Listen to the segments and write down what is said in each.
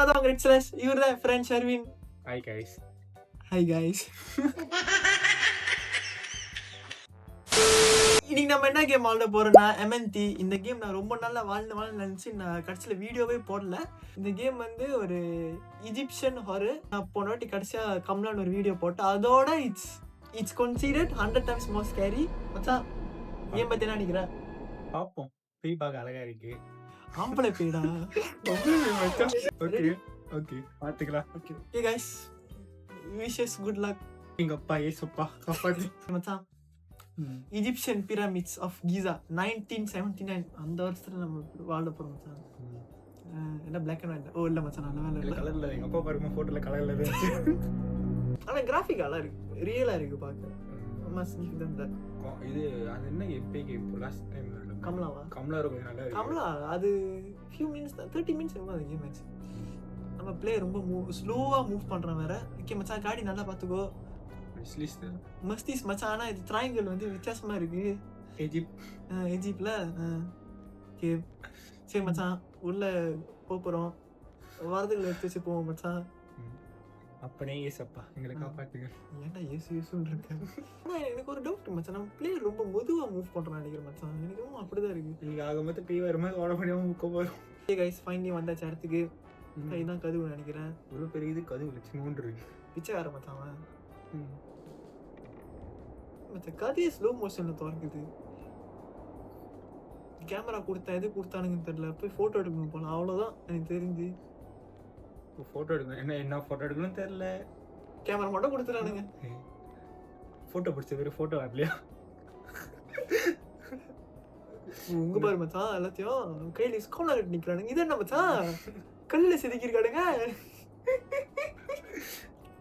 அதான் ரெட்ஸ்லஸ் இவர் தான் friend Sharvin. Hi guys. Hi guys. இன்னைக்கு நம்ம என்ன கேம் விளாட போறோம்னா MNT. இந்த கேம் நான் ரொம்ப நாளா வாழ்ந்து நினைச்சு நான் கடைசியில வீடியோவே போடல. இந்த கேம் வந்து ஒரு இஜிப்சியன் ஹாரர். நான் போன வாட்டி கடைசியா கம்லான்னு ஒரு வீடியோ போட்டேன். அதோட it's considered 100 times more scary. மச்சான் கேம் பத்தி என்ன நினைக்கிற? பாப்போம். பேய் பார்க்க அழகா இருக்கு. ஆம்பளை பேடா. ஓகே ஓகே பாத்துக்கலாம். Okay okay guys, wishes could luck. எங்க அப்பா ஏசப்பா காப்பாத்து. மச்சான் இஜிப்சியன் பிரமிட்ஸ் ஆஃப் கீசா 1979 அந்த வருஷத்துல நம்ம வாழ போறோம் மச்சான். என்ன பிளாக் அண்ட் ஒயிட்? ஓ இல்ல மச்சான், நல்ல வேலை இல்ல. கலர்ல எங்க அப்பா பாருங்க போட்டோல கலர்ல இருக்கு. ஆனா கிராஃபிக் நல்லா இருக்கு, ரியலா இருக்கு பாக்க. Must give them that. இது அது என்ன எபிக் இப்போ லாஸ்ட் டைம் கமலாவா? கமலா ரொம்ப நல்லா இருக்கு. கமலா அது few minutes தான், 30 minutes என்னமோ அந்த கேம் ஆச்சு. நம்ம பிளே ரொம்ப ஸ்லோவா மூவ் பண்றோம் வேற. ஓகே மச்சான், காடி நல்லா பாத்துக்கோ. மஸ்திஸ் மச்சான். ஆனா இது ட்ரையாங்கிள் வந்து வித்தியாசமா இருக்கு. எஜிப்ட்ல ஓகே சரி மச்சான், உள்ள போறோம். வரதுகளை எடுத்து வச்சு போவோம் மச்சான். அப்பனே ஏசப்பா எங்களை காப்பாத்துங்க. ஏன்டா ஏசுன்னு இருக்க? ஆனா எனக்கு ஒரு டவுட் மச்சான், நம்ம பிளேயர் ரொம்ப மெதுவா மூவ் பண்றோம் நினைக்கிறேன் மச்சான். எனக்கு அப்படிதான் இருக்கு. நீங்க ஆக மொத்தம் பேய் வர மாதிரி ஓட முடியாம முக்க போறோம். ஓகே கைஸ், ஃபைனலி வந்தாச்சு இடத்துக்கு. இதான் கதவு நினைக்கிறேன். ஒரு பெரிய இது கதவு லட்சணம் இருக்கு. பிச்சைக்கார மச்சான். மச்சான் கதையே ஸ்லோ மோஷன்ல திறக்குது. கேமரா கொடுத்தா எது கொடுத்தானுங்கன்னு தெரியல. போய் போட்டோ எடுக்கணும் போல, அவ்வளவுதான் எனக்கு தெரிஞ்சு. போட்டோ எடுக்கணும். என்ன போட்டோ எடுக்கணும்னு தெரியல. கேமரா மட்டும் கொடுத்துறானுங்க. போட்டோ பிடிச்ச பேரு போட்டோ வரலையா? உங்க பாரு மச்சான், எல்லாத்தையும் கையில ஸ்கோலர் எடுத்து நிக்கிறானுங்க. இது என்ன மச்சான், கல்லுல செதுக்கிருக்கானுங்க.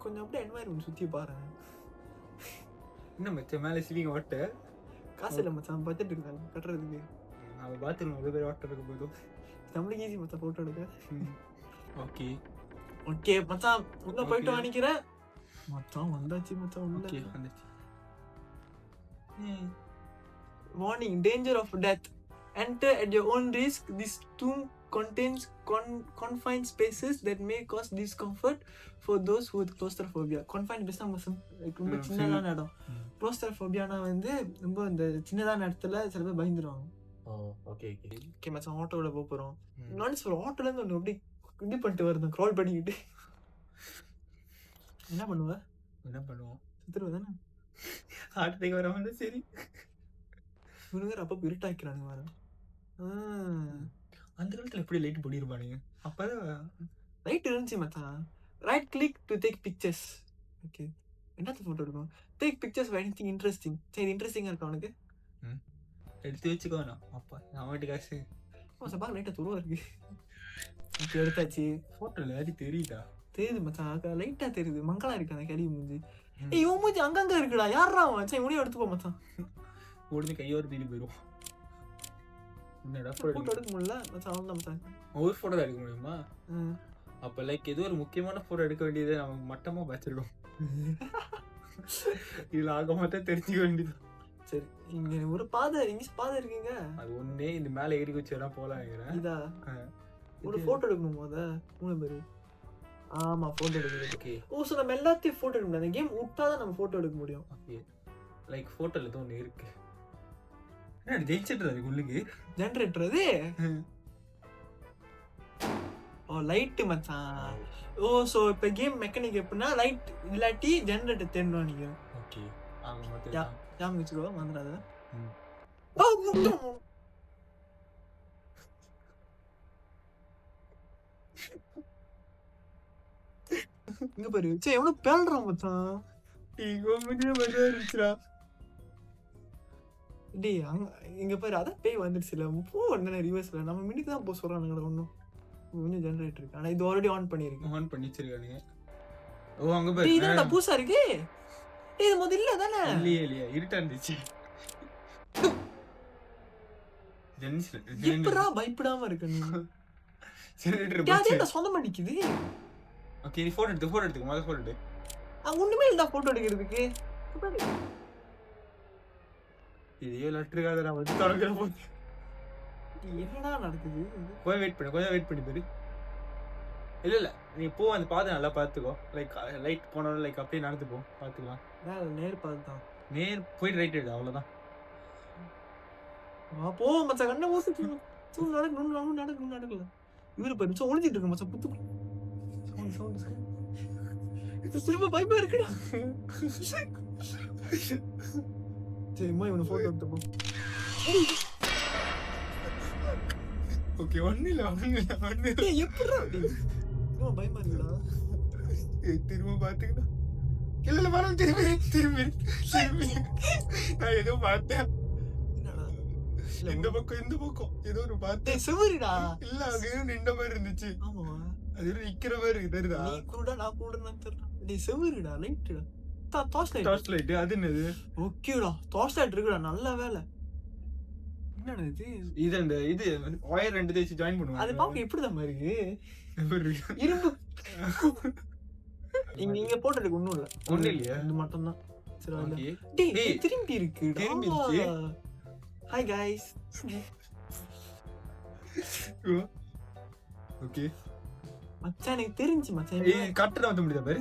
கொஞ்சம் அப்படியே என்வாயர்மெண்ட் சுத்தி பாரு. என்ன மச்சான் மேல சிலிங்க ஓட்ட காசு இல்ல மச்சான், பட்ஜெட் இருக்காங்க கட்டுறதுக்கு. அவன் பாத்ரூம் ஒரு பேர் ஓட்ட இருக்க போதும். நம்மளுக்கு ஈஸி மச்சான் போட்டோ எடுக்க. ஓகே ஓகே மச்சான், உள்ள போயிட்டு வாங்கிக்கிறேன் மச்சான். வந்தாச்சு மச்சான் உள்ள. ஓகே வந்தாச்சு. Warning, danger of death. Enter at your own risk. This tomb contains confined spaces that may cause discomfort for those with claustrophobia. Confined space ரொம்ப சின்னதான இடம். claustrophobia-னா வந்து ரொம்ப இந்த சின்னதான இடத்துல சில பேர் பயந்துருவாங்க. ஓகே ஓகே ஓகே மச்சான், ஆட்டோல போறோம். நான் சொல்ல ஆட்டோல இருந்து ஒன்று அப்படி இது பண்ணிட்டு வருது, க்ரால் பண்ணிக்கிட்டு. என்ன பண்ணுவோம் சுத்துருவ தானே ஆட்டத்துக்கு வர வந்து. சரி இவனுங்க அப்போ இருட்டாக்கிறானுங்க வர. அந்த காலத்துல எப்படி லைட் போட்டிருப்பானுங்க? அப்பதான் லைட் இருந்துச்சு மச்சான். Right click to take pictures. Okay என்னத்த போட்டோ எடுக்கணும்? Take pictures of anything interesting. சரி இன்ட்ரெஸ்டிங்கா இருக்கா உனக்கு? எடுத்து வச்சுக்கோ. அப்பா நான் வாட்டி காசு மச்சான் பாக்க லைட்டா துருவா இருக்கு. ஓகே எடுத்தாச்சு. போட்டோல யாரி தெரியுதா? தெரியுது மச்சான், லைட்டா தெரியுது. மங்களா இருக்கு அந்த கேள்வி மூஞ்சி. ஏய் இவன் மூஞ்சி அங்கங்க இருக்குடா. யாரா அவன்? சரி முடிய எடுத்துப்போ மச்சான். உடனே கையோட தீடி போயிடும். என்னடா போட்டோ எடுக்க முடியல மச்சான். அவ்வளோதான் மச்சான். ஒரு போட்டோ தான் எடுக்க முடியுமா? அப்ப லைக் ஏதோ ஒரு முக்கியமான போட்டோ எடுக்க வேண்டியது நம்ம மட்டமா வச்சிருக்கோம். இதுல ஆக மொத்தம் தெரிஞ்சுக்க வேண்டியது. சரி இங்க ஒரு பாதை, இங்க பாதை இருக்குங்க. அது ஒன்னே இந்த மேல ஏறி வச்சு வேணா போலாம். இதா ஒரு போட்டோ எடுக்கணும் போத 3 பேரு. ஆமா போட்டோ எடுக்கணும். ஓகே ஓ சோ நம்ம எல்லாத்தையும் போட்டோ எடுக்க முடியாது. கேம் விட்டாதான் நம்ம போட்டோ எடுக்க முடியும். ஓகே லைக் போட்டோல ஏதோ ஒன்று இருக்கு. என்ன ஜெயிச்சிட்டு உள்ளுக்கு ஜெனரேட்டர் அது. ஓ லைட் மச்சான். ஓ சோ இப்போ கேம் மெக்கானிக் எப்படின்னா லைட் இல்லாட்டி ஜெனரேட்டர் தேடணும் நினைக்கிறேன். ஓகே ஆமா மொத்தம் ஜாம் வச்சுக்கோ வந்துடாத. இங்க பாரு சே எவ்வளவு பேல்றான் மச்சான். டேய் இங்க பாரு அதான் பேய் வந்துடுச்சுல. போ என்ன ரிவர்ஸ்ல நம்ம மினிக்கு தான் போ சொல்றானுங்க. ஒன்றும் கொஞ்சம் ஜெனரேட்டர் இருக்கு. ஆனா இது ஆல்ரெடி ஆன் பண்ணிருக்கு. ஆன் பண்ணி வச்சிருக்கானுங்க. ஓ அங்க பாரு இதான்டா பூசா இருக்கு. இது முதல்ல தானே இல்லையா இருட்டா இருந்துச்சு. எப்படா பயப்படாம இருக்க நீ? ஜெனரேட்டர் அதே சொந்தமா நிக்குது. ஓகே நீ போட்டோ எடுத்து முதல்ல போட்டோ எடு. ஒண்ணுமே இல்லடா போட்டோ எடுக்கிறதுக்கு. இதே லெட்டருக்காக நான் வந்து தொடங்கல போய். என்னடா நடக்குது? கொஞ்சம் வெயிட் பண்ணு பாரு. இல்ல இல்ல நீ போ அந்த பாதை நல்லா பார்த்துக்கோ. லைக் லைட் போனாலும் லைக் அப்படியே நடந்து போ, பார்த்துக்கலாம். நேர் பாத்து தான். நேர் போயிட்டு ரைட் எடு, அவ்வளோதான். போ மச்சான், கண்ணை மூசி தூண் நடக்கல. இவரு பாரு மச்சான் ஒளிஞ்சிட்டு இருக்கு மச்சான், புத்து சவுண்ட் திரும்ப பயமா இருக்குடா. சரிம்மா இவனை போட்டோ எடுத்துப்போ. ஓகே, ஒன்றும் இல்லை. எப்படா திரும்ப பயமா இருக்குடா. திரும்ப பார்த்துக்கிட்டா இல்ல வரும். திரும்பி நான் ஏதோ பார்த்தேன். இந்த பக்கம் ஏதோ ஒரு பார்த்தேன். சுவரிடா. இல்ல அங்க நின்ற மாதிரி இருந்துச்சு. ஆமா, அது நிக்கிற மாதிரி இருக்குதா? நீ குருடா நான் குருடா தெரியல. டேய் செவரிடா, லைட்டா. Torch light. அது என்னது? ஓகேடா, டார்ச் லைட் இருக்குடா, நல்ல வேலை. என்னடா இது? இது ஒயர் ரெண்டு தேய்ச்சி ஜாயின் பண்ணுவாங்க. அது பாக்க எப்படிதான் மாதிரி இரும்பு. இங்க போட்டதுக்கு ஒண்ணும் இல்ல. ஒண்ணும் இல்லையா? இது மட்டும் தான். சரி ஓகே. டேய் திரும்பி இருக்கு. திரும்பிடுச்சு. Hi guys. ஓகே மச்சான் எனக்கு தெரிஞ்சு மச்சான். ஏய் கட்டற வந்து முடியல பாரு.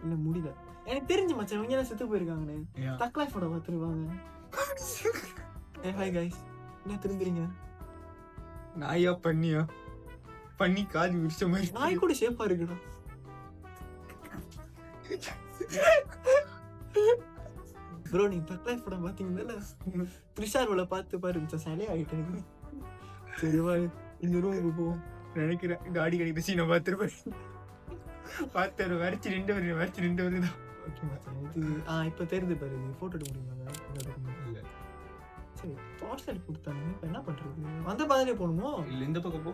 இல்ல முடியல. எனக்கு தெரிஞ்சு மச்சான் இவங்க எல்லாம் செத்து போயிருக்காங்கனே. தக்லை போட பாத்துருவாங்க. ஏய் ஹாய் गाइस. என்ன திரும்பிறீங்க? நாயா பண்ணியா? பண்ணி காது விரிச்ச மாதிரி. நாய் கூட ஷேப்பா இருக்குடா. ப்ரோ நீ தக்லை போட பாத்தீங்கல? த்ரிஷார்வல பார்த்து பாரு மச்சான், சலே ஆயிட்டேன். சரி வா இந்த ரூமுக்கு போ. நினைக்கிறேன் காடி கடிக்கிற சீனை பார்த்துருப்பேன். பார்த்து வரைச்சு நின்று வருதான். ஓகே மச்சான், இது இப்போ தெரிஞ்சு பாரு. இது போட்டோ எடுக்க முடியுமா? இல்லை. சரி டார்ச் லைட் கொடுத்தாங்க, இப்போ என்ன பண்றது? அந்த பாதையிலே போகணுமோ? இல்லை இந்த பக்கம் போ.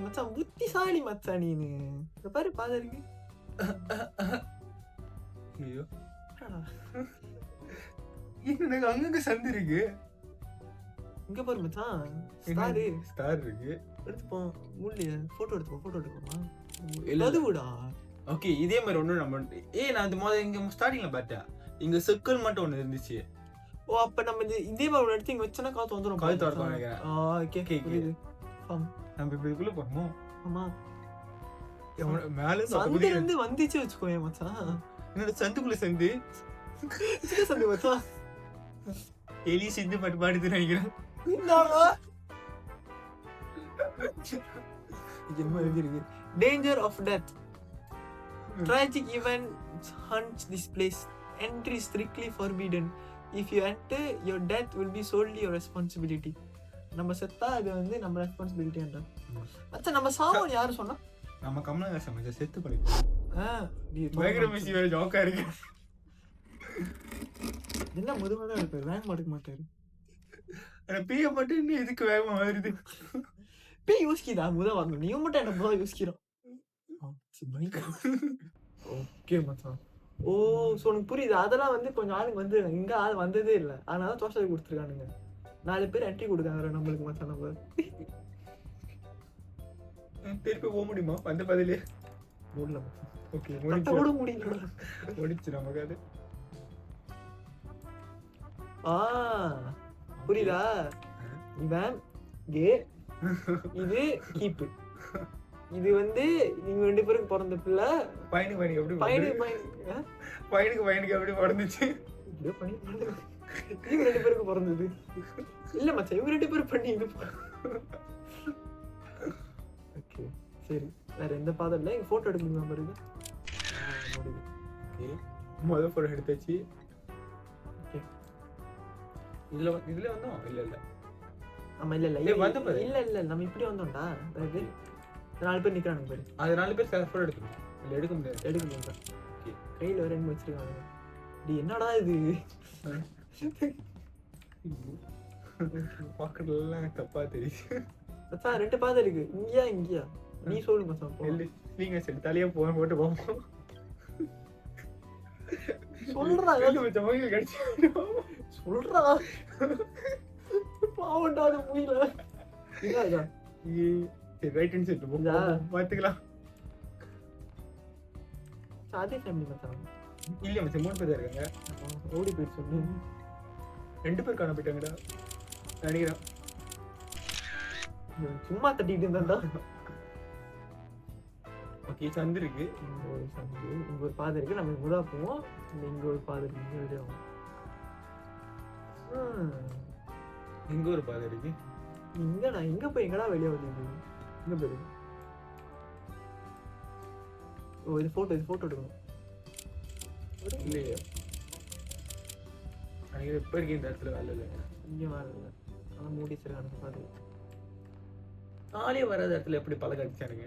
மச்சான் புத்திசாலி மச்சான் நீனு. இந்த பாரு பாதை இருக்கு. ஐயோ எனக்கு அங்கங்க சந்து இருக்கு. இங்க பாரு மச்சான், ஸ்டார் இருக்கு. எடுத்துப்போம். மூலைய போட்டோ எடுத்துப்போமா? எதுவுடா? ஓகே இதே மாதிரி ஒண்ணு நம்ம நான் அந்த முதல்ல இங்க ஸ்டார்டிங்ல பார்த்தேன். இங்க சர்க்கிள் மட்டும் ஒண்ணு இருந்துச்சு. ஓ அப்ப நம்ம இதே மாதிரி ஒண்ணு எடுத்து இங்க வச்சனா காத்து வந்துரும். காத்து வரணும் நினைக்கிறேன். ஓகே புரியுது. நம்ம இப்ப இதுக்குள்ள போறோமோ? ஆமா. மேல சந்துல இருந்து வந்துச்சு வெச்சுக்கோயே மச்சான். என்னோட சந்துக்குள்ள சந்து சின்ன சந்து மச்சான். எலி சிந்து பாட்டு பாடுது நினைக்கிறேன். என்னடா என்ன இருக்கு? Danger of death. Tragic events haunt this place. Entry strictly forbidden. If you enter, your death will be solely your responsibility. நம்ம செத்தா அது வந்து நம்ம ரெஸ்பான்சிபிலிட்டின்றா. மச்சான் நம்ம சாவோம் யாரு சொன்னா? நம்ம கமலஹாசன் மச்சான் செத்து போயிடுச்சு. பயங்கர மிஸ் வேற ஜோக்கா இருக்கு. என்ன முதுமலா இருப்பாரு, வேகமா எடுக்க மாட்டாரு. ஆனா பிய மட்டும் இன்னும் எதுக்கு வேகமா வருது? பே யோசிக்கிறா முதல்ல வாங்க. நீ மட்டும் என்ன முதல்ல யோசிக்கிறோம். ஓகே மச்சான். ஓ சோ உனக்கு புரியுது. அதெல்லாம் வந்து கொஞ்சம் ஆளுங்க வந்து இங்க ஆள் வந்ததே இல்லை, அதனால தோசை கொடுத்துருக்கானுங்க. 4 பேர் என்ட்ரி கொடுக்காங்க நம்மளுக்கு மச்சான். நம்ம திருப்பி போக முடியுமா அந்த பதிலே? முடியல மச்சான். ஓகே கூட முடியல. முடிச்சு நமக்கு அது புரியுதா? இவன் கே, இது கீப்பு. இது வந்து நீங்க 2 பேருக்கு பிறந்த பிள்ளை. பையனுக்கு எப்படி பிறந்துச்சு? இவங்க 2 பேருக்கு பிறந்தது இல்ல மச்சான். இவங்க 2 பேரும் பண்ணி இது. ஓகே சரி, வேற எந்த பாதை இல்லை. இங்க போட்டோ எடுக்கணுமா பாருங்க. முதல் போட்டோ எடுத்தாச்சு. இதுல வந்தோம். இல்ல ஆமா இல்ல நம்ம இப்படி வந்தோம்டா. அதாவது 4 பேர் நிக்கிறானுங்க பாரு. அது 4 பேர் சேர் போட்டோ எடுக்கணும். இல்ல எடுக்க முடியாது. கையில ஒரு 2 வச்சிருக்காங்க. டி என்னடா இது? பாக்கறதெல்லாம் தப்பா தெரியுது. மச்சான் 2 பாதை இருக்கு. இங்கயா நீ சொல்லு மச்சான். இல்ல நீங்க சரி தலையா போட்டு போவோம். சொல்றா மச்சான் மொபைல் கடிச்சு சொல்றா. பாவண்டா அது முடியல. இல்லடா ரைட் ஹேண்ட் சைடுல போங்க பாத்துக்கலாம். சாதே ஃபேமிலி மச்சான். இல்ல மச்சான் 3 பேர் இருக்காங்க. ஓடி போய் சொல்லு. 2 பேர் காண போயிட்டாங்கடா நினைக்கிறேன். சும்மா தட்டிட்டு இருந்தா ஓகே சந்து இருக்கு. இங்க ஒரு சந்து, இங்க ஒரு பாதை இருக்கு. நம்ம இங்க தான் போவோம். இங்க ஒரு பாதை இருக்கு. இங்க வெளியே ஆகும். இங்க ஒரு பாதை இருக்கு. இங்க நான் இங்க போய் எங்கடா வெளியே வந்து இங்க போயிருக்கு. ஓ இது போட்டோ எடுக்கணும். இல்லையா அங்கே எப்போ இருக்கு இந்த இடத்துல வேலை இல்லை. இங்க வரல. ஆனால் மூடி வச்சிருக்கானுங்க பாரு. ஆளே வராத இடத்துல எப்படி பழக அடிச்சானுங்க.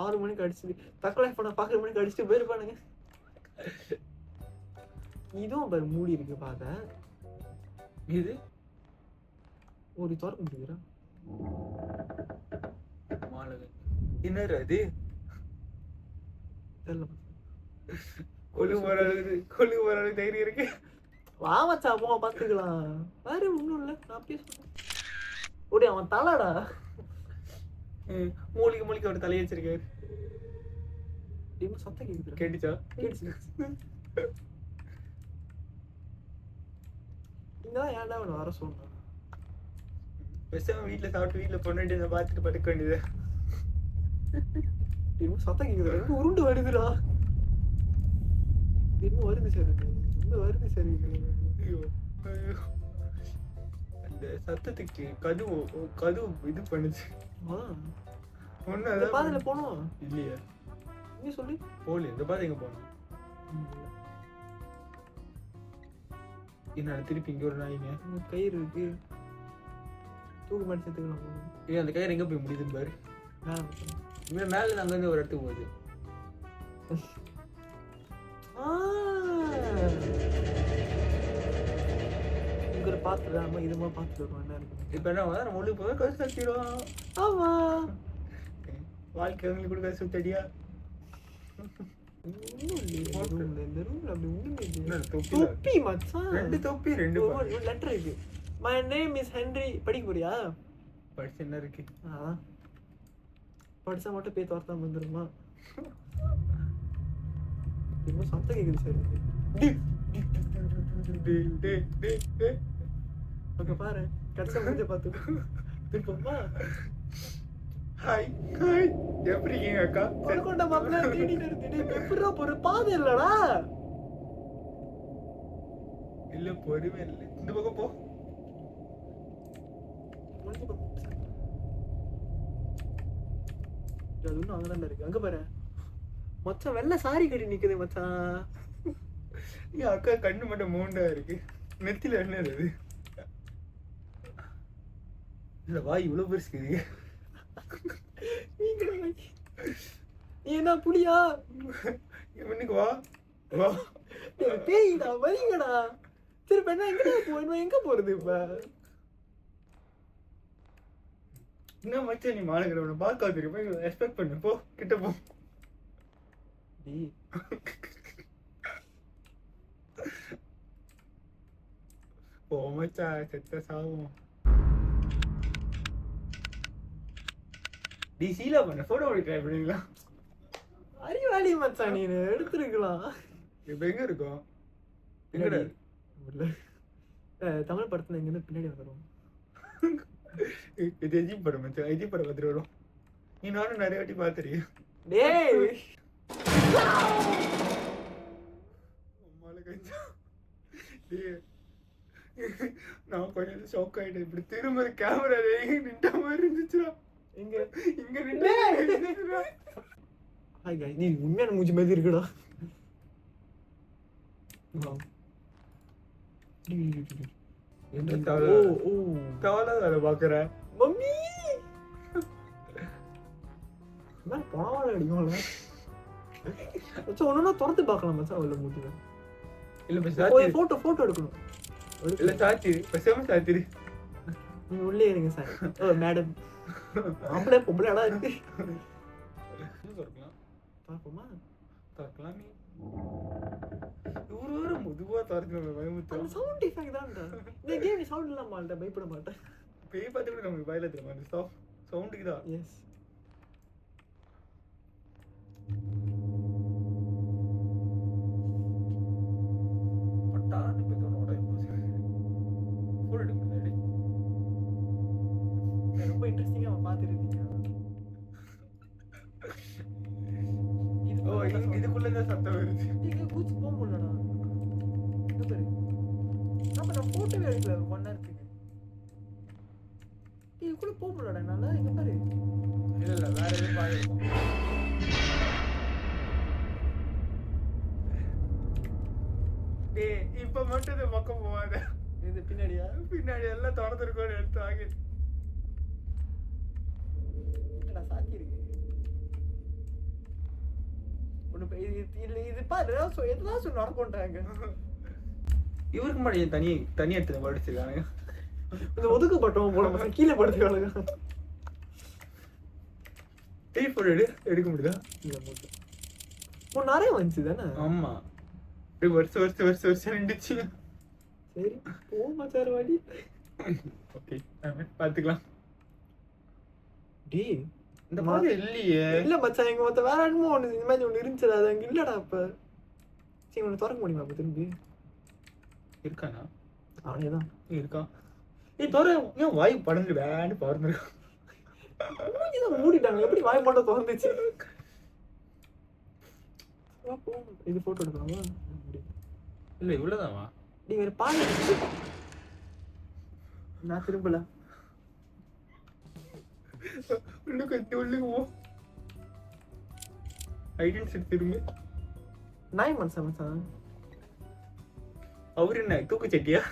6 மணிக்கு அடிச்சு தற்கொலை பண்ண பார்க்குற மணிக்கு அடிச்சுட்டு போயிருப்பானுங்க. இதுவும் பாரு மூடி இருக்கு பாத. இது ஒரு திறக்க முடியுறா மாலகை. என்னது அது? தெரியல. கொழு வர தைரியம் இருக்கு. வா மச்சான் போ பார்த்துக்கலாம். வேறு ஒன்றும் இல்லை. நான் அப்படியே சொன்னேன். ஓடி அவன் தலைடா. மூலிகை ஒரு தலையை வச்சிருக்காரு. சத்தம் கேக்குது. கேட்டுச்சா? இங்கதான் ஏன்டா அவனை வர சொன்னான். பேசாம வீட்டுல சாப்பிட்டு வீட்டுல பொண்ணு பார்த்துட்டு படுக்க வேண்டியது. சத்தம் கேக்குது. உருண்டு வருதுடா. இன்னும் வருது சரி. இன்னும் வருது சரி. அந்த சத்தத்துக்கு கதவு இது பண்ணுச்சு. ஒண்ணு அந்த பாதையில போனோம் இல்லையா? நீ சொல்லி போல இந்த பாதை எங்க போனோம்? என்ன திருப்பி இங்க ஒரு நாய்ங்க கயிறு இருக்கு. தூக்கு மாட்டி சேர்த்துக்கலாம். ஏன் அந்த கயிறு எங்க போய் முடியுது பாரு. மேல அங்க இருந்து ஒரு இடத்துக்கு போகுது. இங்க ஒரு பாத்துடாம இதுமா பாத்துட்டு வருவோம். என்ன இருக்கு இப்ப என்ன நம்ம உள்ளே போய் கதை சத்திடுவோம். ஆமா வாழ்க்கை அவங்களுக்கு கூட கதை சுத்தடியா. தொப்பி மச்சான். 2 தொப்பி 2 லெட்டர் இருக்கு. My name is Henry. படிக்க போறியா? படிச்சு என்ன இருக்கு? படிச்சா மட்டும் பேய் தோர்த்தாம வந்துருமா? இன்னும் சத்தம் கேக்குது சார். அங்க பாரு கடைசியா முடிஞ்ச பார்த்து திருப்பமா. ஹாய் ஹாய் எப்படி இருக்கீங்க அக்கா? கொண்ட மாப்பிள்ள தேடிட்டு இருக்கு. எப்படிடா போற பாதை இல்லடா. இல்ல பொறுமை இல்ல. இந்த பக்கம் போ. அது இன்னும் அங்கதான் இருக்கு. அங்க பாரு மச்சான் வெள்ளை சாரி கட்டி நிக்குது மச்சான். என் அக்கா கண்ணு மட்டும் மூண்டா இருக்கு. நெத்தில என்ன அது? இல்ல வாய் இவ்வளவு பெருசு. நீ என்ன புளியா? இவனுக்கு வா வா பேய்டா வரீங்கடா. திருப்ப என்ன எங்க போறது இப்ப? என்ன மச்சான் நீ மாலகரவனை பார்க்காது போய் எக்ஸ்பெக்ட் பண்ணு. போ கிட்ட போ. போ மச்சான் செத்த சாவும். டி சீலா பண்ண போட்டோ ட்ரை பண்ணிக்கலாம். அறிவாளி மச்சான் நீ எடுத்துருக்கலாம். இப்ப எங்க இருக்கோம்? எங்கடா? தமிழ் படத்துல எங்க இருந்து பின்னாடி வந்துடும். இது எஜி படம் மச்சான். எஜி படம் பார்த்துட்டு வரும். நீ நானும் நிறைய வாட்டி பார்த்துறியா? டேய் நான் கொஞ்சம் ஷாக் ஆயிட்டேன். இப்படி திரும்ப கேமரா நின்ற மாதிரி இருந்துச்சுடா. இங்க இங்க நின்று ஹாய் गाइस நீ உண்மையான மூஞ்சி மாதிரி இருக்குடா. என்ன தவளை? ஓ தவளை வேலை பார்க்குற மம்மி நான் பாவாடை அடிக்கும்ல. மச்சான் ஒண்ணுனா திறந்து பார்க்கலாம் மச்சான். உள்ள மூஞ்சில இல்ல பஸ் போட்டோ எடுக்கணும். இல்ல சாத்தி பசம சாத்திரு. நீ உள்ளே இருங்க சார். ஓ மேடம் அப்படியே பொம்பளைடா இருக்கு. பார்க்கலாம் பாப்போமா? பார்க்கலாம். நீ ஒரு முதுவா தரது பயமுத்து. அந்த சவுண்ட் எஃபெக்ட் தான்டா. இந்த கேம் நீ சவுண்ட் இல்லாம மாட்ட பயப்பட மாட்டேன். பேய் பார்த்து கூட நமக்கு பயல தெரியுமா? அந்த சவுண்டுக்கு தான். எஸ் பட்டான்னு பேதோனோட போற எடுக்க முடியாது. ரொம்ப இன்ட்ரெஸ்டிங்கா பாத்துட்டு இருக்கீங்க. வருது. இங்க கூச்சு போக முடியலடா. இங்க பாரு. நான் போட்டோவே எடுக்கல 1 நேரத்துக்கு. இதுக்குள்ள போக முடியலடா என்னால. இங்க பாரு. இல்ல வேற எதுவும் பாருங்க. டேய் இப்ப மட்டும் இந்த பக்கம் போவாத. இது பின்னாடியா? பின்னாடி எல்லாம் திறந்துருக்கோன்னு எடுத்து ஆகி. என்னடா சாத்தி இருக்கு. ஒண்ணு இது பாரு எதெல்லாம் சொல்லி நடக்கொண்டாங்க. இவருக்கு முன்னாடி தனி எடுத்து படிச்சிருக்கானுங்க. இந்த ஒதுக்கப்பட்டவன் போல மச்சான் கீழே படுத்துக்கானுங்க. டேய் போடு எடுக்க முடியுதா? இல்ல மச்சான். ஓ நிறைய வந்துச்சு தானே? ஆமா. டேய் வருஷம் நின்னுச்சு. சரி போ மச்சான் வாடி. ஓகே பாத்துக்கலாம். டேய் இந்த மாதிரி இல்லையே. இல்ல மச்சான் எங்க மொத்த வேற என்னமோ ஒண்ணு இந்த மாதிரி ஒண்ணு இருந்துச்சுடா அது அங்க இல்லடா அப்ப. சரி ஒண்ணு திறக்க முடியுமா அப்ப திரும்பி? இருக்கானா? அவனேதான் இருக்கான். ஏய் தோற ஏன் வாய் படந்து வேன்னு பறந்துருக்கான். இதான் மூடிட்டாங்க எப்படி வாய் மட்டும் திறந்துச்சு? இது போட்டோ எடுக்கலாமா? இல்ல இவ்வளவுதான்வா. நீ வேற பாரு. நான் திரும்பல. இன்னும் கொஞ்சம் உள்ளுக்கு போ. ஐடென்டிட்டி திரும்ப. நாய் மனுஷன் மச்சான். அவரு என்ன தூக்கு சட்டியா?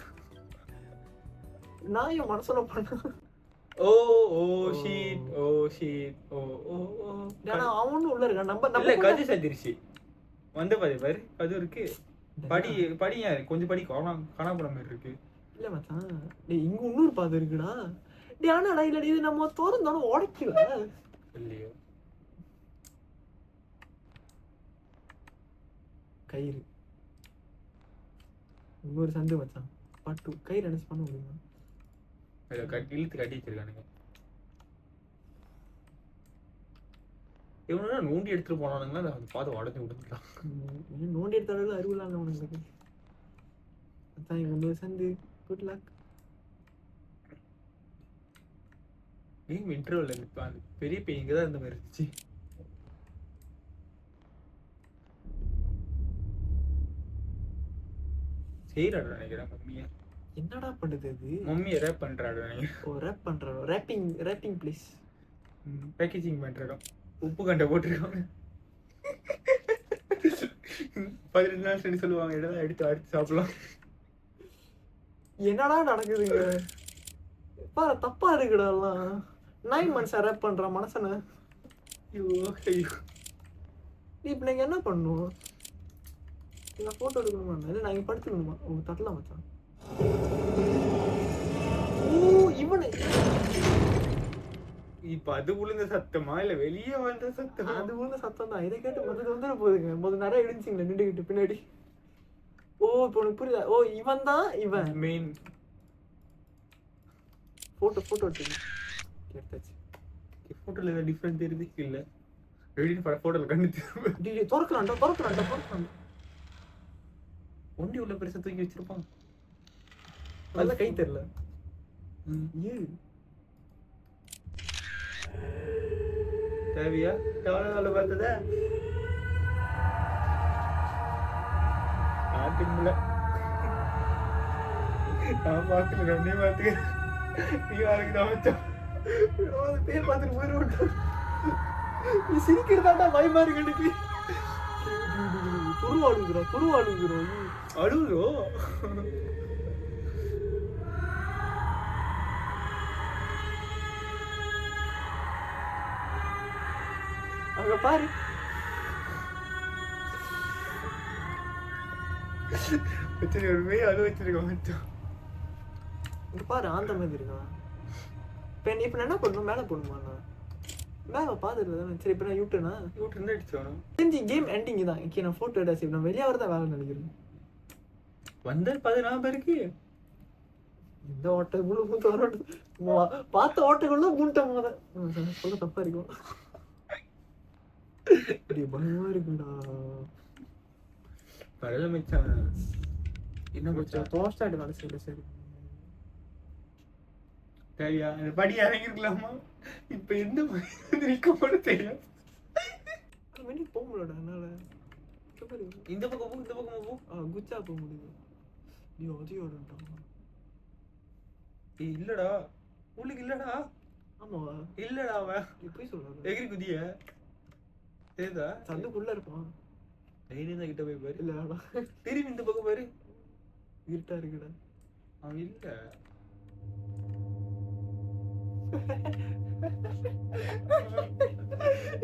நாயும் மனசுல பண்ண. ஓ ஷீட் ஏன்னா அவனும் உள்ள இருக்கான். நம்ம இல்ல கது சந்திருச்சு. வந்து பாரு அது இருக்கு. படி கொஞ்சம் படி காணாம போன மாதிரி இருக்கு. இல்ல மச்சான் டேய் இங்க இன்னொரு பாதை இருக்குடா. டேய் ஆனாடா இல்ல இது நம்ம திறந்தாலும் உடைக்கல இல்லையோ. கயிறு இன்னொரு சந்து மச்சான். பட்டு கயிறு என்ன பண்ண முடியுமா? இழுத்து கட்டி வச்சிருக்கானுங்க. இவனா நோண்டி எடுத்துட்டு போனானுங்களா அந்த பாதை உடஞ்சு விடுக்கலாம். நோண்டி எடுத்தாலும் அறிவுலாங்க அவனுங்களுக்கு. மச்சான் இங்க இன்னொரு சந்து. Good luck. கேம் இன்டர்வல்ல நிப்பான். பெரிய பையன் இங்கதான் இருந்த மாதிரி இருந்துச்சு. செய்யறாடா நினைக்கிறேன் மம்மியா. என்னடா பண்ணுது அது? மம்மியை ரேப் பண்றாடா நினைக்கிறேன். ஓ ரேப் பண்றானோ. Wrapping please. பேக்கேஜிங் பண்றோம். உப்பு கண்டை போட்டிருக்காங்க. 12 நாள் சரி சொல்லுவாங்க. இதெல்லாம் எடுத்து அடிச்சு சாப்பிடலாம். என்னடா நடக்குதுங்க? தப்பா இருக்குடா எல்லாம். நாய் மனுஷன் ரேப் பண்ற மனசன. ஐயோ இப்ப நீங்க என்ன பண்ணும்? நான் போட்டோ எடுக்கணுமா? இல்லை நான் இங்க படுத்துக்கணுமா? ஓ தட்டலாம் மச்சான். ஓ இவனு இப்ப அது உளுந்த சத்தமா இல்ல வெளியே வந்த சத்தமா? அது உளுந்த சத்தம் தான். இதை கேட்டு மொத்தம் வந்துட போகுதுங்க. முதல் நிறைய இடிச்சிங்களா நின்றுகிட்டு பின்னாடி. ஓ இப்போ உனக்கு புரியுதா? ஓ இவன் தான் இவன் மெயின். போட்டோ எடுத்தாச்சு. போட்டோல ஏதாவது டிஃபரெண்ட் தெரியுது இல்ல? எப்படின்னு போட்டோல கண்ணு திரும்ப திறக்கிறான்டா. ஒண்டி உள்ள பெருசா தூக்கி வச்சிருப்பான். அதெல்லாம் கை தெரியல. தேவையா? எவ்வளவு பார்த்தத ஆட்டுங்கள நான் பாத்துக்கிறேன். நீ பாத்துக்க. நீ யாருக்கு தான் வச்சா பேர் பார்த்துட்டு போயிரு. நீ சிரிக்கிறதாண்டா பயமா இருக்கு எனக்கு. துருவாடுகிறோம் அழுகுதோ? அங்க பாரு. ஒரு மே அது வச்சிருக்கோம். இங்க பாரு ஆந்த மாதிரி இருக்கான். இப்ப என்ன பண்ணணும்? மேல போடணுமா? மேல பாத்துட்டு தானே. சரி இப்ப நான் யூட்டனா யூட்டர்ந்து அடிச்சோம். தெரிஞ்சு கேம் எண்டிங் தான். ஓகே நான் போட்டோ எடுத்து நான் வெளியே வரதான் வேலை நினைக்கிறேன். வந்த 14 பேருக்கு இந்த ஓட்டைக்குள்ள பார்த்த ஓட்டைக்குள்ள மூட்டை போத சொல்ல தப்பா இருக்கும். பயமா இருக்குடா. பரவாயில்ல மச்சான். என்ன மச்சான் தோஸ்டா எடுக்கலாம். சரி சரியா? அந்த படி இறங்கிருக்கலாமா? இப்ப எந்த நிக்க கூட தெரியும். வெளியே போக முடியல. அதனால பாரு. இந்த பக்கம் போ, இந்த பக்கம் போ. குச்சா போக முடியுது. நீ அதையோடன்ட்டான். ஏய் இல்லடா, உள்ளுக்கு இல்லடா. ஆமாவா? இல்லடா அவன் போய் சொல்றாரு. எகிரி குதிய ஏதா சந்துக்குள்ள இருப்பான். தைரியம் தான் கிட்ட போய் பாரு. இல்லடா, திரும்பி இந்த பக்கம் பாரு. இருட்டா இருக்குடா. அவன் இல்ல.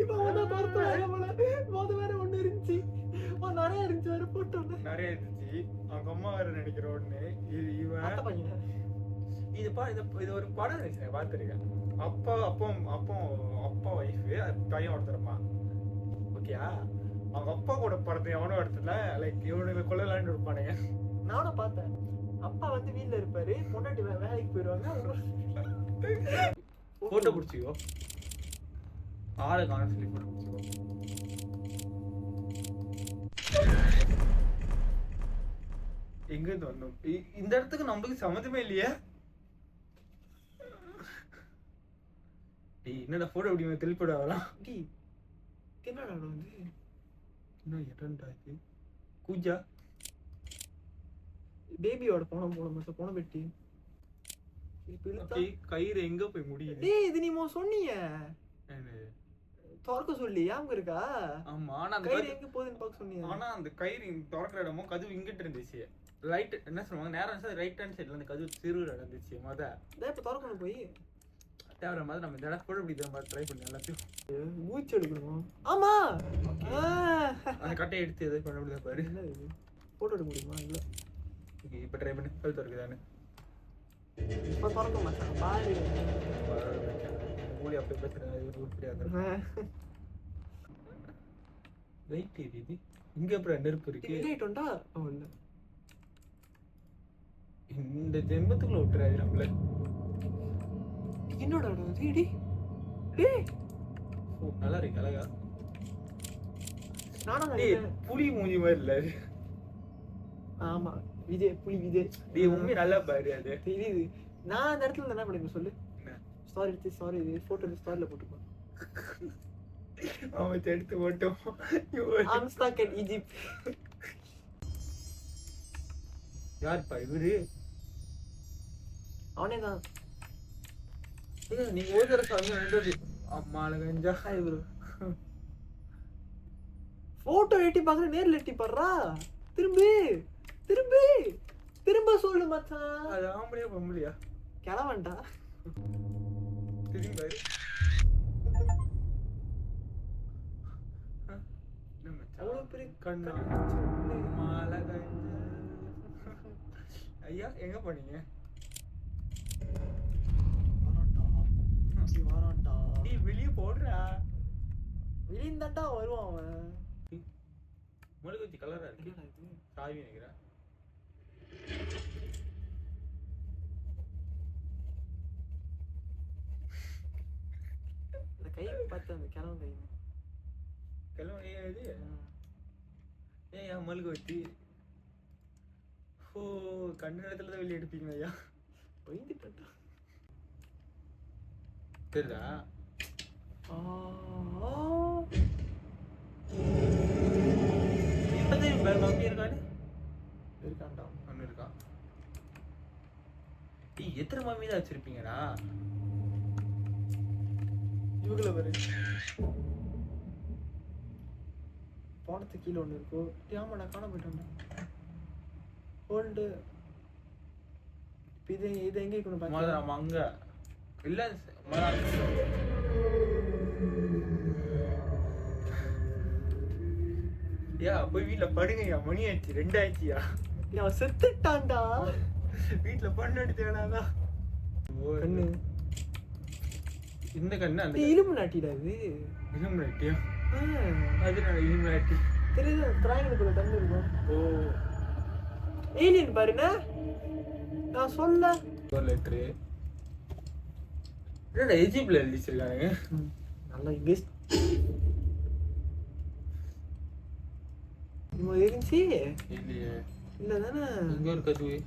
இப்ப அவன் பார்த்து வேற ஒண்ணு இருந்துச்சு. நிறைய இருந்துச்சு வேற போட்டோ நிறைய இருந்துச்சு. அவங்க அம்மா வேற நினைக்கிற ஒண்ணு. இவன் பையன் இது ஒரு படம் இருந்துச்சு, பார்த்துருக்கேன். அப்பா அப்பா அப்பா அப்பா ஒய்ஃபு பையன் ஒருத்தரமா. ஓகேயா? அவங்க அப்பா கூட படத்தை எவனும் எடுத்துல லைக் இவனுக்கு கொள்ளலான்னு இருப்பானுங்க. நானும் பார்த்தேன். அப்பா வந்து வீட்டுல இருப்பாரு, பொண்டாட்டி வேலைக்கு போயிடுவாங்க. போட்டோ பிடிச்சிக்கோ, ஆளை காண சொல்லி போட்டோ பிடிச்சிக்கோ. எங்க இருந்து வந்தோம்? இந்த இடத்துக்கு நம்மளுக்கு சம்மந்தமே இல்லையே. என்னடா போட்டோ எப்படி தெளிப்பட வரலாம்? என்னடா வந்து என்ன இடம்டா இது? கூஜா பேபியோட போன பெட்டி. கயிறு எங்க போய் முடியுது? டேய், இது நீ சொன்னீங்க திறக்க சொல்லி, ஞாபகம் இருக்கா? ஆமா, ஆனா அந்த கயிறு எங்க போகுதுன்னு பார்க்க சொன்னீங்க. ஆனா அந்த கயிறு திறக்கிற இடமும் கதவு இங்கிட்டு இருந்துச்சு. ரைட் என்ன சொல்லுவாங்க, நேரம் ரைட் ஹேண்ட் சைடுல அந்த கதவு சிறுவர் இருந்துச்சு. இப்ப திறக்கணும் போய் தேவையான மாதிரி நம்ம இந்த இடம் போட முடியுது. ட்ரை பண்ணி எல்லாத்தையும் மூச்சு எடுக்கணும். ஆமா, அந்த கட்டையை எடுத்து எதை பண்ண முடியாது பாரு. போட்டோ எடுக்க முடியுமா? இல்ல, இப்ப ட்ரை பண்ணி கல் திறக்குதானு. இப்ப திறக்க மாட்டாங்க பாரு. மூலி அப்படியே பேசுறது உருப்படியாக. லைட் எரியுது இங்க. அப்புறம் நெருப்பு இருக்கு. லைட் உண்டா? இல்ல, இந்த ஜென்மத்துக்குள்ள விட்டுறாது நம்மள. என்னடா இது? நல்லா இருக்கு, அழகா. நானும் புலி மூஞ்சி மாதிரி இல்ல. ஆமா, விஜய் புலி விஜய். உண்மை நல்லா பாரு. அது தெரியுது. நான் அந்த இடத்துல என்ன பண்ணுங்க சொல்லு. ஸ்டாரி எடுத்து ஸ்டாரி போட்டோ எடுத்து ஸ்டாரில போட்டுப்பேன். அவன் எடுத்து போட்டோம். I'm stuck in Egypt. யாருப்பா இவரு? அவனே தான். நீங்க ஒரு தடவை சாமி அம்மா அழகஞ்சா இவரு போட்டோ எட்டி பாக்குற, நேர்ல எட்டி பாடுறா. திரும்பி திரும்பி திரும்ப சொல்லு மச்சான். அது ஆம்பளையா பொம்பளையா? கிளவன்டா. திரும்பி பாரு. அவ்வளவு பெரிய கண்ணா ஐயா எங்க போனீங்க? வாரான்டா. நீ வெளியே போடுறா. வெளியந்தாண்டா வருவான் அவன். முழுக்க வச்சு கலரா இருக்கு. சாவி நினைக்கிறேன். அந்த கை பார்த்து அந்த கிழவன் கை. கிழவன் கையா இது? ஏன் மழுக்க வச்சு? ஓ, கண்ணு நேரத்துல தான் வெளியே எடுப்பீங்களா ஐயா? வைந்துட்டா. தெரியுதா? இருக்கான்டா. ஒண்ணு இருக்கா? எத்தனை மம்மி தான் வச்சிருப்பீங்கடா? இவங்கள பாரு. போனதுக்கு கீழே ஒண்ணு இருக்கோ. ஆமா, நான் காண போயிட்டேன். ஹோல்டு. இது எங்க இருக்கணும் பாரு. நம்ம அங்க இல்ல. யா போய் வீட்டுல படுங்கய்யா. மணி ஆயிடுச்சு, 2 ஆயிடுச்சியா. அவன் செத்துட்டான்டா. வீட்டுல பண்ண அடிச்சாடா. கண்ணு இந்த கண்ணு அந்த இலும்பு நாட்டிடா. இது இலும்பு நாட்டியா? அதனால இலும்பு நாட்டி தெரியுது. திராயங்களுக்குள்ள தண்ணி இருக்கும். ஓ, ஏலியன் பாருங்க. நான் சொல்ல ஒரு லெட்டரு. என்னடா எஜிப்ட்ல எழுதி வச்சிருக்கானுங்க. நல்லா இங்கிலீஷ் இருந்துச்சு. இல்லையே. இல்ல தானே. இங்க ஒரு கதவு.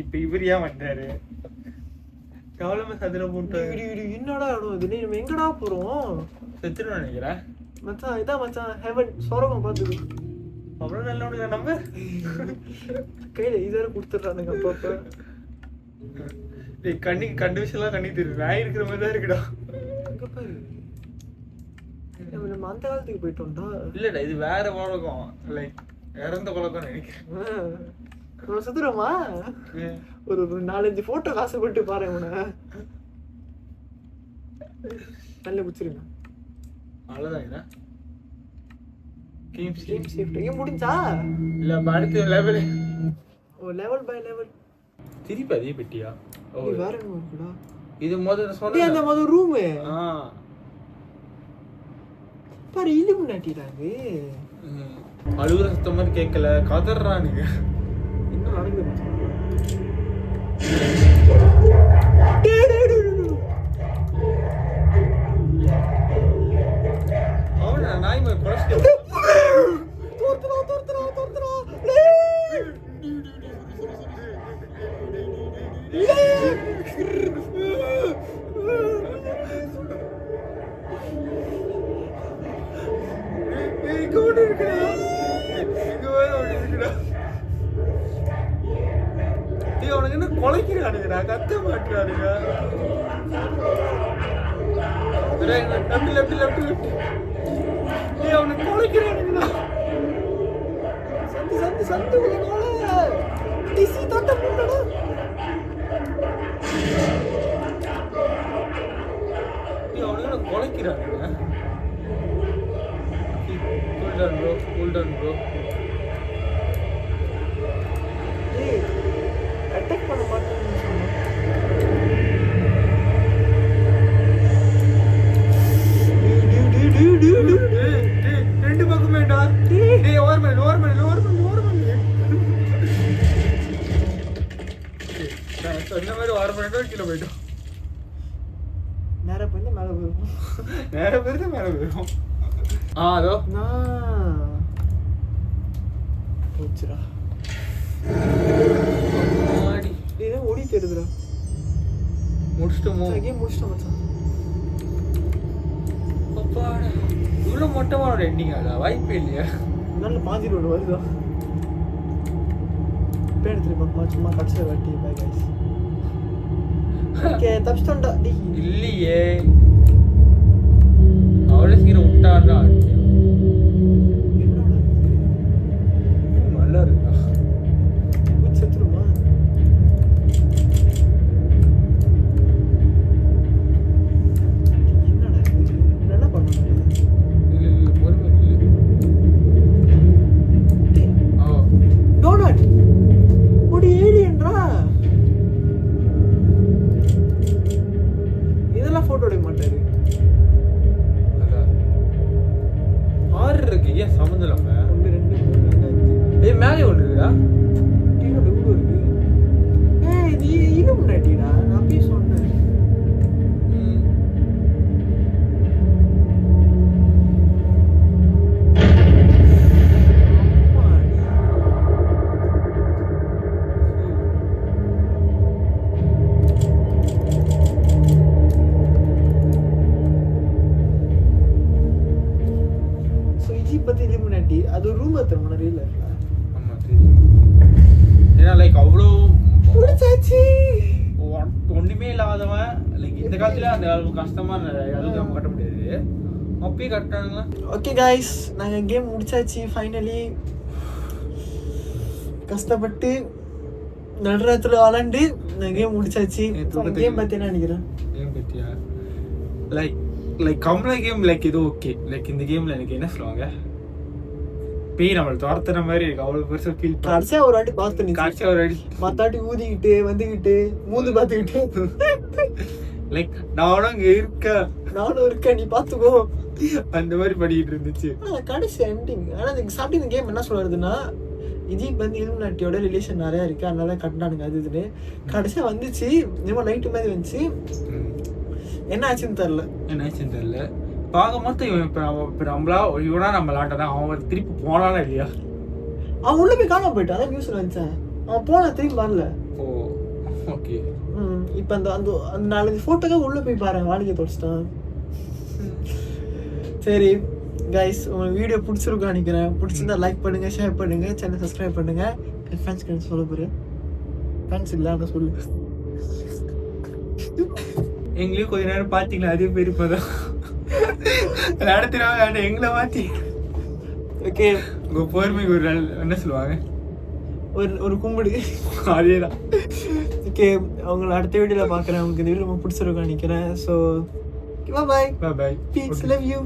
இப்ப இவர் ஏன் வந்தாரு எவ்வளவு சதுர போட்டு என்னடா இடம் இது? நீ நம்ம எங்கடா போறோம்? செத்துன்னு நினைக்கிறேன் மச்சான் இதான் மச்சான் ஹெவன் சொரகம் பார்த்துது. அவ்வளவு நல்ல நம்ம கையில இதோட கொடுத்துட்றானுங்க அப்பப்ப. கண்ணிக்கு கண்டு விஷயம்லாம் கண்ணி தெரியும் ராய் இருக்கிற மாதிரி தான் இருக்குடா. அங்க பாரு நம்ம அந்த காலத்துக்கு போயிட்டோம்டா. இல்லடா இது வேற உலகம் லைக் இறந்த உலகம் நினைக்கிறேன். நம்ம சுத்துறோமா? ஒரு 4-5 போட்டோ காசுப்பட்டு பாரு உன நல்ல பிடிச்சிருங்க. அவ்வளவுதான் முடிஞ்சா இல்ல அடுத்த லெவல். ஓ லெவல் பை லெவல். திருப்பி அதே பெட்டியா? வேற என்ன இருக்குடா இது முதல்ல சொன்ன அந்த முதல் ரூம் பாரு இல்லுமினாட்டிடாங்க. அழுகுற சத்தம் மாதிரி கேட்கல கதறானுங்க. என்ன நடக்குது? அவனா நாய் மாதிரி குறைச்சிட்டு அவனுக்கு என்ன குலைக்கிறானுங்கடா கத்த மாட்டுறானுங்க. அவனுக்கு குலைக்கிறானுங்கடா. சந்து சந்து டிசி தொட்ட முன்னடா. அவனுக்கு குலைக்கிறானுங்க. Cool down bro. ஏய் அட்டாக் பண்ண மாட்டேன்னு சொன்னா. ரெண்டு பக்கமேடா. டேய் ஓர்மன். நான் சொன்ன மாதிரி ஓர்மன்டோ கிலோ போய்டும். நேரா பண்ணி மேல போறோம். நேரா போறது மேல போறோம். அதோ போச்சுடா. இதே ஓடி தேடுதுடா. முடிச்சிட்டோமோ? கேம் முடிச்சிட்டோம் மச்சான். அப்பாடா இவ்வளவு மொட்டமான எண்டிங் ஆடா வாய்ப்பே இல்லையா? நல்ல பாதி ரோடு வருதா? பேர் திரும்ப சும்மா கடைசியா வாட்டி பை गाइस. ஓகே தப்பிச்சிட்டோம்டா. இல்லையே அவளே சீக்கிரம் விட்டாடா. நல்லா இருக்கா செத்துருமா? என்னடா என்ன பண்ணணும்? இல்ல பொறுமை இல்லை. டோனட் ஒரு ஏலியன்டா. இதெல்லாம் போட்டோ எடுக்க மாட்டாரு. ஆறு இருக்கு ஏன் சம்மந்தம்? 1 2 3 4 5 மேலே ஒன்று இருக்குடா. கீழே எவ்வளோ இருக்கு? இது இல்லுமினாட்டிடா. நான் அப்படியே சொன்னேன். அது ஒரு ரூம் அத்தனை ரீல் இருக்கா? ஆமா ஏன்னா லைக் அவ்வளோ முடிச்சாச்சு. ஒண்ணுமே இல்லாதவன் லைக் இந்த காலத்துல அந்த அளவுக்கு கஷ்டமா அளவுக்கு நம்ம கட்ட முடியாது. அப்பயே கட்டானுங்களா? ஓகே गाइस நாங்க கேம் முடிச்சாச்சு ஃபைனலி. கஷ்டப்பட்டு நடுராத்திரில விளையாண்டு நான் கேம் முடிச்சாச்சு. கேம் பத்தி என்ன நினைக்கிறேன்? கேம் பத்தியா லைக் கம்ப்ளை கேம் லைக் இது ஓகே. லைக் இந்த கேம்ல எனக்கு என்ன சொல்லுவாங்க பேய் நம்மள துரத்துற மாதிரி இருக்கு. அவ்வளவு பெருசா ஃபீல் கடைசியா ஒரு வாட்டி பார்த்து கடைசியா ஒரு வாட்டி மத்தாட்டி ஊதிக்கிட்டு வந்துக்கிட்டு மூந்து பார்த்துக்கிட்டு லைக் நானும் இங்க இருக்கேன் நீ பார்த்துக்கோ அந்த மாதிரி படிக்கிட்டு இருந்துச்சு. கடைசி எண்டிங். ஆனா ஸ்டார்டிங் இந்த கேம் என்ன சொல்றதுன்னா இஜிப்ட் வந்து இல்லுமினாட்டியோட ரிலேஷன் நிறைய இருக்கு அதனால கட்டினானுங்க அது இதுன்னு. கடைசியா வந்துச்சு இந்த லைட்டு மாதிரி வந்துச்சு. என்ன ஆச்சுன்னு தெரியல. பார்க்க மொத்தம் இவன் இப்போ நம்மளா இவனா நம்ம விளாண்டதான் அவன் திருப்பி போனானா இல்லையா? அவன் உள்ள போய் காணாம போயிட்டான். அதான் நியூஸ்ல வந்துச்சேன். அவன் போனா திரும்பி வரல. ஓ ஓகே. இப்போ அந்த அந்த அந்த 4 ஃபோட்டோக்காக உள்ளே போய் பாரு, வாழ்க்கை தொடச்சிட்டான். சரி கைஸ், உங்களுக்கு வீடியோ பிடிச்சிருக்கும் நினைக்கிறேன். பிடிச்சிருந்தா லைக் பண்ணுங்கள், ஷேர் பண்ணுங்கள், சேனல் சப்ஸ்கிரைப் பண்ணுங்கள். என் ஃப்ரெண்ட்ஸ்க்கு சொல்ல போகிறேன். ஃப்ரெண்ட்ஸ் இல்லாத சொல்லு. எங்களையும் கொஞ்ச நேரம் பார்த்தீங்களா, அதே பேர் இப்போதான் நடத்துகிறா எங்களை மாற்றி. ஓகே, உங்கள் போர்மைக்கு ஒரு நாள் என்ன சொல்லுவாங்க, ஒரு கும்பிடு. அதே தான். ஓகே, அவங்கள அடுத்த வீடியோவில் பார்க்குறேன். உங்களுக்கு இந்த வீடியோ ரொம்ப பிடிச்சிருக்கும் நினைக்கிறேன். So bye bye. Peace, love you.